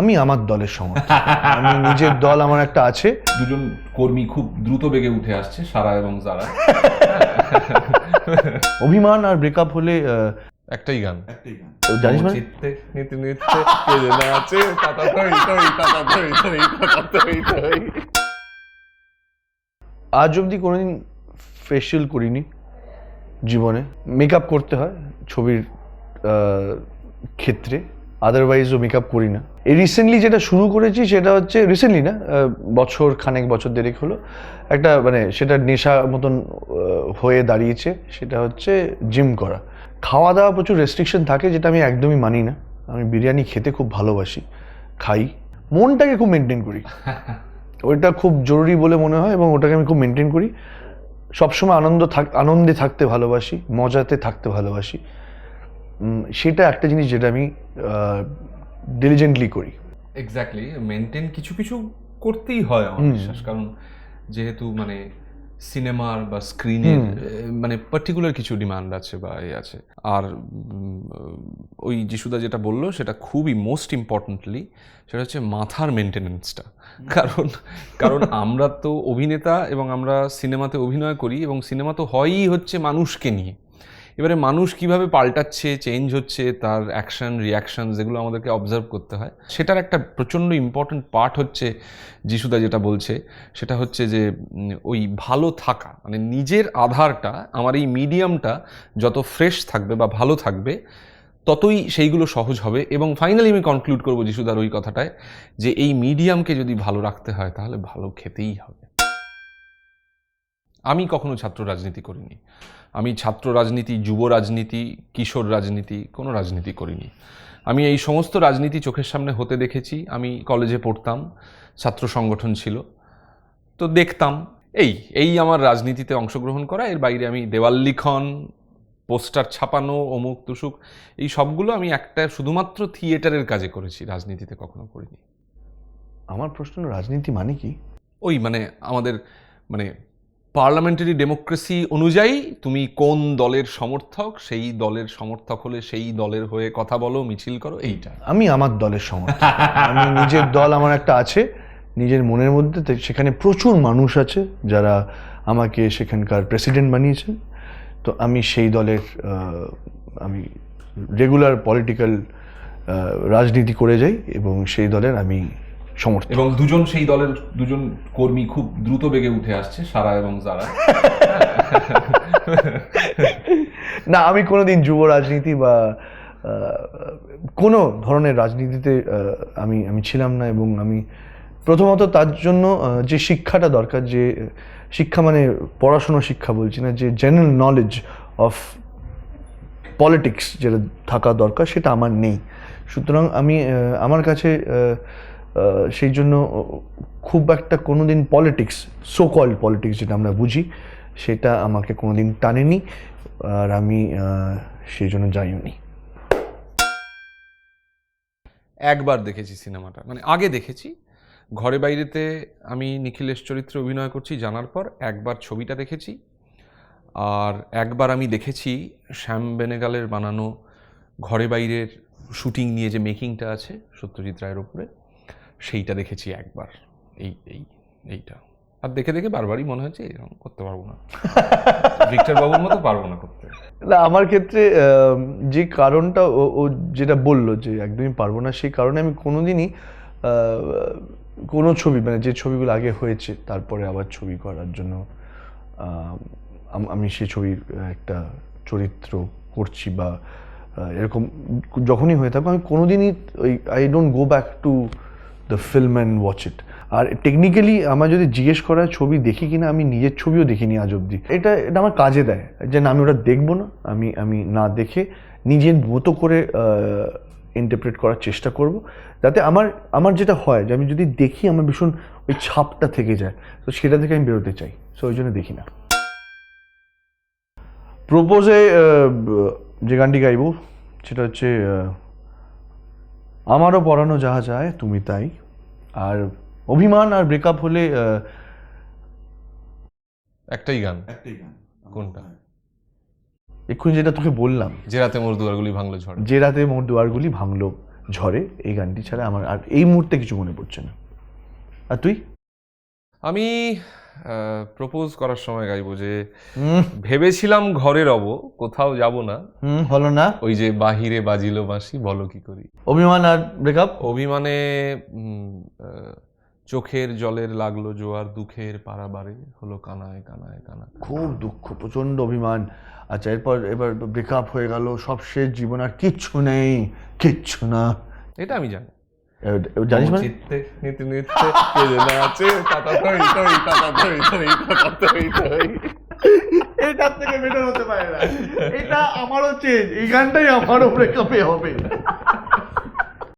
আমি আমার দলের সমর্থক। আমি নিজের দল আমার একটা আছে। দুজন কর্মী খুব দ্রুত বেগে উঠে আসছে, সারা এবং জারা। অভিমান আর ব্রেকআপ হলে একটাই গান, জানিস মানে চিত্তে নিতে নিতে কে যেন আছে টাটা তৈ তৈ টাটা তৈ তৈ টাটা তৈ তৈ। আজ অবধি কোনোদিন ফেশিয়াল করিনি জীবনে। মেকআপ করতে হয় ছবির ক্ষেত্রে, আদারওয়াইজও মেকআপ করি না। এই রিসেন্টলি যেটা শুরু করেছি সেটা হচ্ছে, রিসেন্টলি না, বছর দেড়েক হলো, একটা মানে সেটা নেশা মতন হয়ে দাঁড়িয়েছে। সেটা হচ্ছে জিম করা। খাওয়া দাওয়া প্রচুর রেস্ট্রিকশন থাকে, যেটা আমি একদমই মানি না। আমি বিরিয়ানি খেতে খুব ভালোবাসি, খাই, মনটাকে খুব মেনটেন করি। ওইটা খুব জরুরি বলে মনে হয় এবং ওটাকে আমি খুব মেনটেন করি। সবসময় আনন্দে থাকতে ভালোবাসি, মজাতে থাকতে ভালোবাসি। সেটা একটা জিনিস যেটা আমি ডিলিজেন্টলি করি। এক্স্যাক্টলি, মেনটেন কিছু কিছু করতেই হয় আমার বিশ্বাস। কারণ যেহেতু মানে সিনেমার বা স্ক্রিনের মানে পার্টিকুলার কিছু ডিমান্ড আছে বা এই আছে। আর ওই যিশুদা যেটা বললো সেটা খুবই মোস্ট ইম্পর্টেন্টলি, সেটা হচ্ছে মাথার মেনটেনেন্সটা। কারণ আমরা তো অভিনেতা এবং আমরা সিনেমাতে অভিনয় করি এবং সিনেমা তো হয়ই হচ্ছে মানুষকে নিয়ে। এবারে মানুষ কিভাবে পাল্টাচ্ছে, চেঞ্জ হচ্ছে, তার অ্যাকশন রিয়াকশন যেগুলো আমাদেরকে অবজার্ভ করতে হয়, সেটার একটা প্রচণ্ড ইম্পর্টেন্ট পার্ট হচ্ছে যিশুদা যেটা বলছে, সেটা হচ্ছে যে ওই ভালো থাকা, মানে নিজের আধারটা, আমার এই মিডিয়ামটা যত ফ্রেশ থাকবে বা ভালো থাকবে ততই সেইগুলো সহজ হবে। এবং ফাইনালি আমি কনক্লুড করবো যিশুদার ওই কথাটায়, যে এই মিডিয়ামকে যদি ভালো রাখতে হয় তাহলে ভালো খেতেই হবে। আমি কখনো ছাত্র রাজনীতি করিনি। আমি ছাত্র রাজনীতি, যুব রাজনীতি, কিশোর রাজনীতি, কোনো রাজনীতি করিনি। আমি এই সমস্ত রাজনীতি চোখের সামনে হতে দেখেছি। আমি কলেজে পড়তাম, ছাত্র সংগঠন ছিল, তো দেখতাম। এই আমার রাজনীতিতে অংশগ্রহণ করা। এর বাইরে আমি দেওয়াল লিখন, পোস্টার ছাপানো, অমুক তুসুক, এই সবগুলো আমি একটা শুধুমাত্র থিয়েটারের কাজে করেছি, রাজনীতিতে কখনো করিনি। আমার প্রশ্ন, রাজনীতি মানে কি? ওই মানে আমাদের মানে পার্লামেন্টারি ডেমোক্রেসি অনুযায়ী তুমি কোন দলের সমর্থক, সেই দলের সমর্থক হলে সেই দলের হয়ে কথা বলো, মিছিল করো, এইটা। আমি আমার দলের সমর্থক। আমি নিজের দল আমার একটা আছে নিজের মনের মধ্যে। সেখানে প্রচুর মানুষ আছে যারা আমাকে সেখানকার প্রেসিডেন্ট বানিয়েছেন। তো আমি সেই দলের আমি রেগুলার পলিটিক্যাল রাজনীতি করে যাই এবং সেই দলের আমি সমর্থক। এবং সেই দলের দুজন কর্মী খুব দ্রুত বেগে উঠে আসছে, সারা এবং জারা। না, আমি কোনোদিন যুব রাজনীতি বা কোনো ধরনের রাজনীতিতে আমি ছিলাম না। এবং আমি প্রথমত তার জন্য যে শিক্ষাটা দরকার, যে শিক্ষা মানে পড়াশোনা শিক্ষা বলছি না, যে জেনারেল নলেজ অফ পলিটিক্স যেটা থাকা দরকার, সেটা আমার নেই। সুতরাং আমি আমার কাছে সেই জন্য খুব একটা কোনোদিন পলিটিক্স, সো কল্ড পলিটিক্স যেটা আমরা বুঝি, সেটা আমাকে কোনোদিন টানেনি, আর আমি সেই জন্য যাইনি। একবার দেখেছি সিনেমাটা, মানে আগে দেখেছি ঘরে বাইরেতে, আমি নিখিলেশ চরিত্রে অভিনয় করছি জানার পর একবার ছবিটা দেখেছি। আর একবার আমি দেখেছি শ্যাম বেনেগালের বানানো ঘরে বাইরের শুটিং নিয়ে যে মেকিংটা আছে সত্যজিৎ রায়ের উপরে, সেইটা দেখেছি একবার। এইটা আর দেখে দেখে বারবারই মনে হচ্ছে এরকম করতে পারবো না, ভিক্টর বাবুর মতো পারবো না করতে। না, আমার ক্ষেত্রে যে কারণটা ও যেটা বললো যে একদমই পারবো না, সেই কারণে আমি কোনোদিনই কোনো ছবি, মানে যে ছবিগুলো আগে হয়েছে তারপরে আবার ছবি করার জন্য আমি সেই ছবির একটা চরিত্র করছি বা এরকম যখনই হয়ে থাকবো, আমি কোনোদিনই I don't go back to the film and watch it. আর টেকনিক্যালি আমার যদি জিজ্ঞেস করা ছবি দেখি কিনা, আমি নিজের ছবিও দেখিনি আজ অব্দি। এটা আমার কাজে দেয় যে না, আমি ওটা দেখবো না, আমি না দেখে নিজের মতো করে ইন্টারপ্রেট করার চেষ্টা করব, যাতে আমার যেটা হয় যে আমি যদি দেখি আমার ভীষণ ওই ছাপটা থেকে যায়, তো সেটা থেকে আমি বেরোতে চাই, সো ওই জন্য দেখি না। প্রপোজে যে গানটি গাইব সেটা হচ্ছে আমারও পরানো যাহা চায় তুমি তাই। আর অভিমান আর ব্রেকআপ হলে একটাই গান। কোনটা? এক্ষুনি যেটা তোকে বললাম, যে রাতে মোর দুয়ারগুলি ভাঙলো ঝড়ে। যে রাতে মোর দুয়ারগুলি ভাঙলো ঝড়ে এই গানটি ছাড়া আমার আর এই মুহূর্তে কিছু মনে পড়ছে না। আর তুই? আমি প্রপোজ করার সময় গাইবো যে ভেবেছিলাম ঘরে রব, কোথাও যাব না, হলো না, ওই যে বাহিরে বাজিল বাঁশি বলো কি করি। অভিমান আর ব্রেকআপ? অভিমানে চোখের জলের লাগলো জোয়ার, দুঃখের পারাবারে হলো কানায় কানায় কানা। খুব দুঃখ, প্রচন্ড অভিমান। আচ্ছা, এবার ব্রেকআপ হয়ে গেল, সব শেষ, জীবন আর কিচ্ছু নেই, কিচ্ছু না। এটা আমি জানি। জানিস মানে? চিত্তে নিতে নিতে কেঁদে নাচে তাতা তৈ তৈ তাতা তৈ তৈ তাতা তৈ তৈ। এটার থেকে বেটার হতে পারে না। এটা আমারও চেঞ্জ, এই গানটাই আমারও ব্রেকআপে হবে।